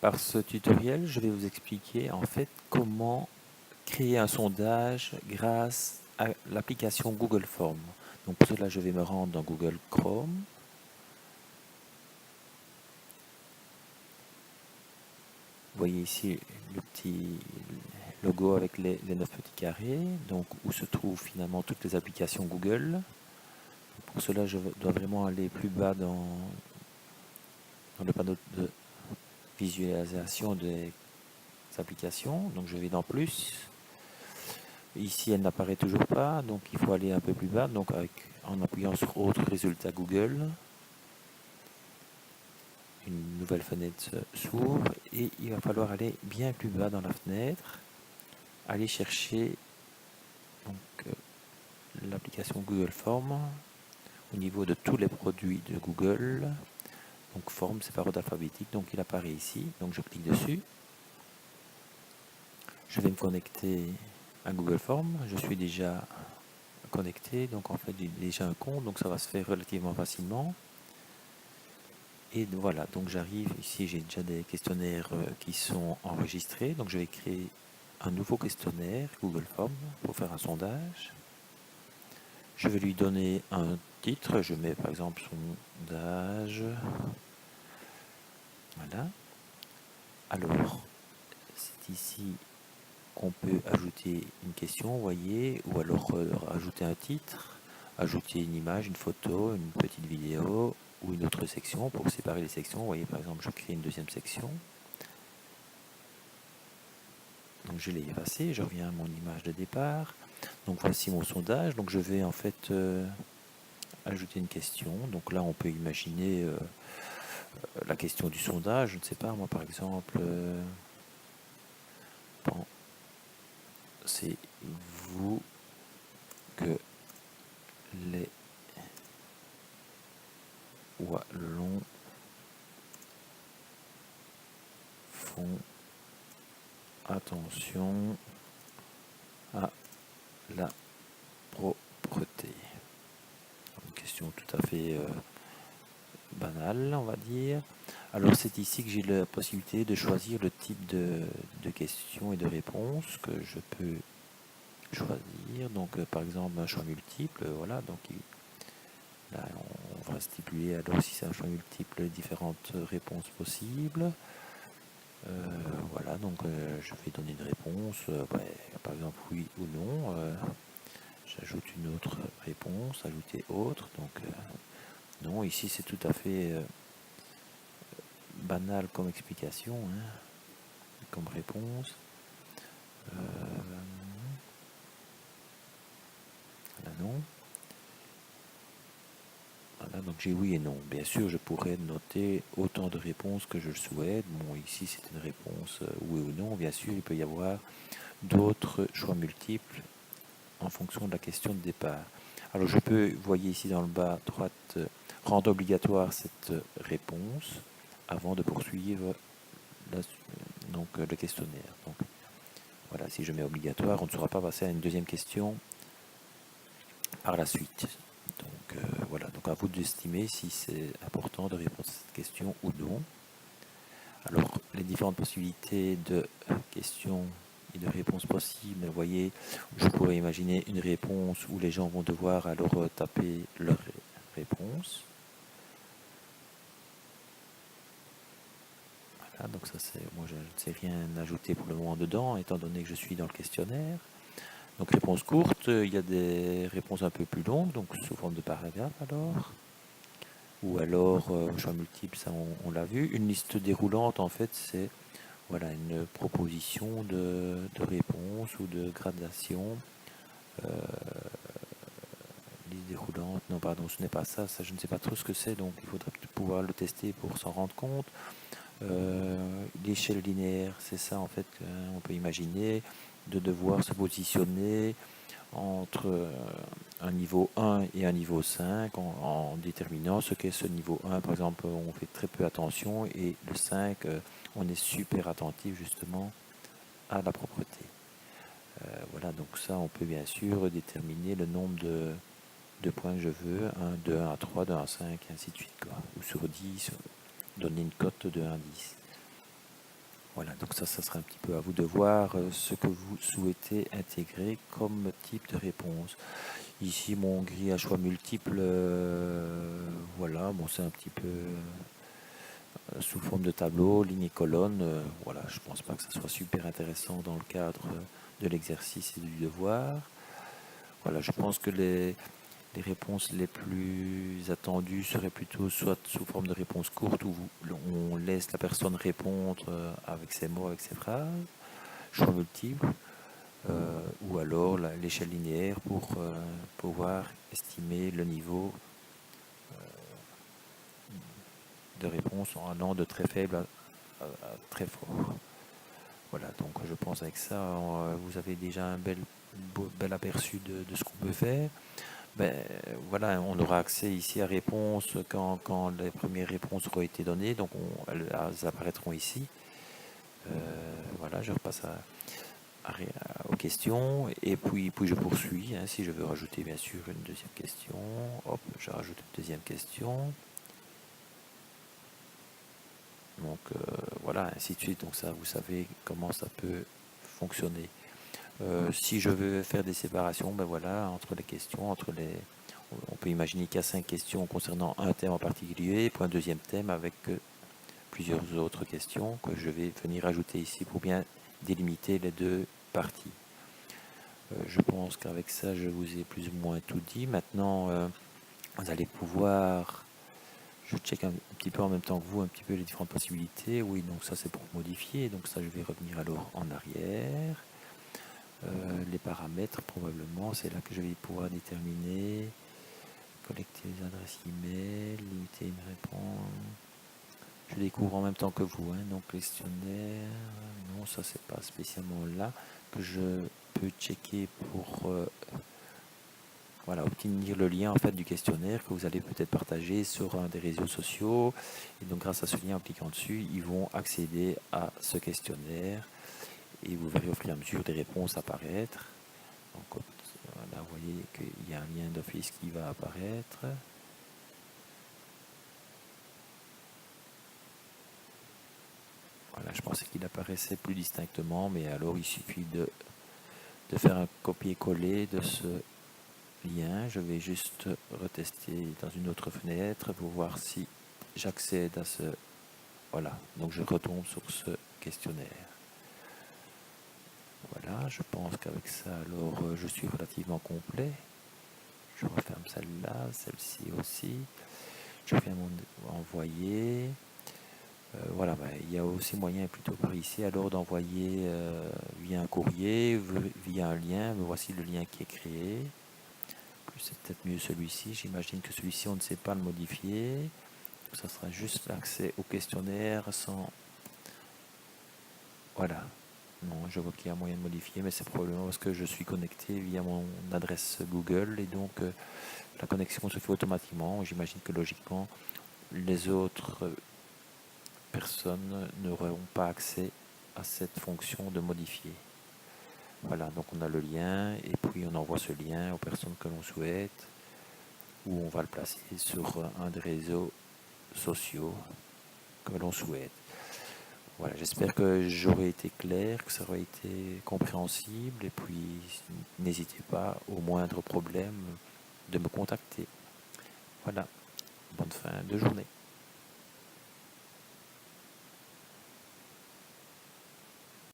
Par ce tutoriel, je vais vous expliquer en fait comment créer un sondage grâce à l'application Google Forms. Donc pour cela, je vais me rendre dans Google Chrome. Vous voyez ici le petit logo avec les 9 petits carrés, donc où se trouvent finalement toutes les applications Google. Pour cela, je dois vraiment aller plus bas dans le panneau de visualisation des applications. Donc je vais dans plus. Ici, elle n'apparaît toujours pas, donc il faut aller un peu plus bas. Donc en appuyant sur Autres résultats Google, une nouvelle fenêtre s'ouvre et il va falloir aller bien plus bas dans la fenêtre, aller chercher l'application Google Forms au niveau de tous les produits de Google. Donc Forms, c'est par ordre alphabétique, donc il apparaît ici. Donc je clique dessus. Je vais me connecter à Google Forms. Je suis déjà connecté, donc en fait j'ai déjà un compte, donc ça va se faire relativement facilement. Et voilà, donc j'arrive ici, j'ai déjà des questionnaires qui sont enregistrés, donc je vais créer un nouveau questionnaire Google Forms pour faire un sondage. Je vais lui donner un titre, je mets par exemple sondage. Voilà. Alors, c'est ici qu'on peut ajouter une question, vous voyez, ou alors ajouter un titre, ajouter une image, une photo, une petite vidéo ou une autre section pour séparer les sections. Vous voyez, par exemple, je crée une deuxième section. Donc je l'ai effacé, je reviens à mon image de départ. Donc voici mon sondage. Donc je vais en fait ajouter une question. Donc là on peut imaginer la question du sondage. Je ne sais pas, moi par exemple, pensez-vous que les Wallons font attention à la propreté? Une question tout à fait banale, on va dire. Alors c'est ici que j'ai la possibilité de choisir le type de questions et de réponses que je peux choisir. Donc par exemple un choix multiple, voilà, donc là on va stipuler alors si c'est un choix multiple différentes réponses possibles. Voilà, donc je vais donner une réponse, par exemple oui ou non. J'ajoute une autre réponse, ajouter autre, donc non, ici c'est tout à fait banal comme explication, hein, comme réponse. Là non. Voilà, donc j'ai oui et non. Bien sûr, je pourrais noter autant de réponses que je le souhaite. Bon, ici c'est une réponse oui ou non. Bien sûr, il peut y avoir d'autres choix multiples en fonction de la question de départ. Alors je peux, vous voyez ici dans le bas à droite, rendre obligatoire cette réponse avant de poursuivre le questionnaire. Donc voilà, si je mets obligatoire, on ne saura pas passer à une deuxième question par la suite. Donc voilà, donc à vous d'estimer si c'est important de répondre à cette question ou non. Alors les différentes possibilités de questions et de réponses possibles, vous voyez, je pourrais imaginer une réponse où les gens vont devoir alors taper leur réponse. Voilà, donc ça c'est, moi je ne sais rien ajouter pour le moment dedans, étant donné que je suis dans le questionnaire. Donc réponse courte, il y a des réponses un peu plus longues, donc sous forme de paragraphe alors. Ou alors, choix multiple, ça on l'a vu. Une liste déroulante, en fait, c'est voilà, une proposition de réponse ou de gradation. Liste déroulante, non pardon, ce n'est pas ça, ça je ne sais pas trop ce que c'est, donc il faudrait pouvoir le tester pour s'en rendre compte. L'échelle linéaire, c'est ça en fait qu'on peut imaginer, de devoir se positionner entre un niveau 1 et un niveau 5 en déterminant ce qu'est ce niveau 1. Par exemple, on fait très peu attention et le 5, on est super attentif justement à la propreté. Voilà, donc ça, on peut bien sûr déterminer le nombre de points que je veux, de 1 à 3, de 1 à 5, et ainsi de suite. Quoi. Ou sur 10, donner une cote de 1 à 10. Voilà, donc ça sera un petit peu à vous de voir ce que vous souhaitez intégrer comme type de réponse. Ici, mon gris à choix multiples, voilà, bon, c'est un petit peu sous forme de tableau, ligne et colonne. Voilà, je pense pas que ça soit super intéressant dans le cadre de l'exercice et du devoir. Voilà, je pense que les réponses les plus attendues seraient plutôt soit sous forme de réponse courte où on laisse la personne répondre avec ses mots, avec ses phrases, choix multiples, ou alors l'échelle linéaire pour pouvoir estimer le niveau de réponse en allant de très faible à très fort. Voilà, donc je pense avec ça, vous avez déjà un bel aperçu de ce qu'on peut faire. Ben, voilà, on aura accès ici à réponses quand les premières réponses auront été données, donc elles apparaîtront ici. Voilà, je repasse aux questions et puis je poursuis. Hein, si je veux rajouter bien sûr une deuxième question, hop, je rajoute une deuxième question. Donc voilà, ainsi de suite. Donc ça, vous savez comment ça peut fonctionner. Si je veux faire des séparations, ben voilà, entre les questions, on peut imaginer qu'il y a 5 questions concernant un thème en particulier, puis un deuxième thème avec plusieurs autres questions que je vais venir ajouter ici pour bien délimiter les deux parties. Je pense qu'avec ça, je vous ai plus ou moins tout dit. Maintenant, vous allez pouvoir, je check un petit peu en même temps que vous, un petit peu les différentes possibilités. Oui, donc ça c'est pour modifier, donc ça je vais revenir alors en arrière. Les paramètres, probablement, c'est là que je vais pouvoir déterminer, collecter les adresses email, limiter une réponse. Je découvre en même temps que vous, hein, donc questionnaire, non, ça c'est pas spécialement là que je peux checker pour voilà, obtenir le lien en fait du questionnaire que vous allez peut-être partager sur un des réseaux sociaux. Et donc grâce à ce lien, en cliquant dessus, ils vont accéder à ce questionnaire et vous verrez au fur et à mesure des réponses apparaître. Donc là, vous voyez qu'il y a un lien d'office qui va apparaître. Voilà, je pensais qu'il apparaissait plus distinctement, mais alors il suffit de faire un copier-coller de ce lien. Je vais juste retester dans une autre fenêtre pour voir si j'accède à ce... Voilà, donc je retombe sur ce questionnaire. Voilà, je pense qu'avec ça, alors je suis relativement complet. Je referme celle-là, celle-ci aussi. Je viens envoyer. Voilà, il y a aussi moyen plutôt par ici alors d'envoyer via un courrier, via un lien. Mais voici le lien qui est créé. C'est peut-être mieux celui-ci. J'imagine que celui-ci, on ne sait pas le modifier. Ça sera juste l'accès au questionnaire sans... Voilà. Non, je vois qu'il y a moyen de modifier, mais c'est probablement parce que je suis connecté via mon adresse Google et donc la connexion se fait automatiquement. J'imagine que logiquement, les autres personnes n'auront pas accès à cette fonction de modifier. Voilà, donc on a le lien et puis on envoie ce lien aux personnes que l'on souhaite ou on va le placer sur un des réseaux sociaux que l'on souhaite. Voilà, j'espère que j'aurai été clair, que ça aura été compréhensible et puis n'hésitez pas au moindre problème de me contacter. Voilà, bonne fin de journée.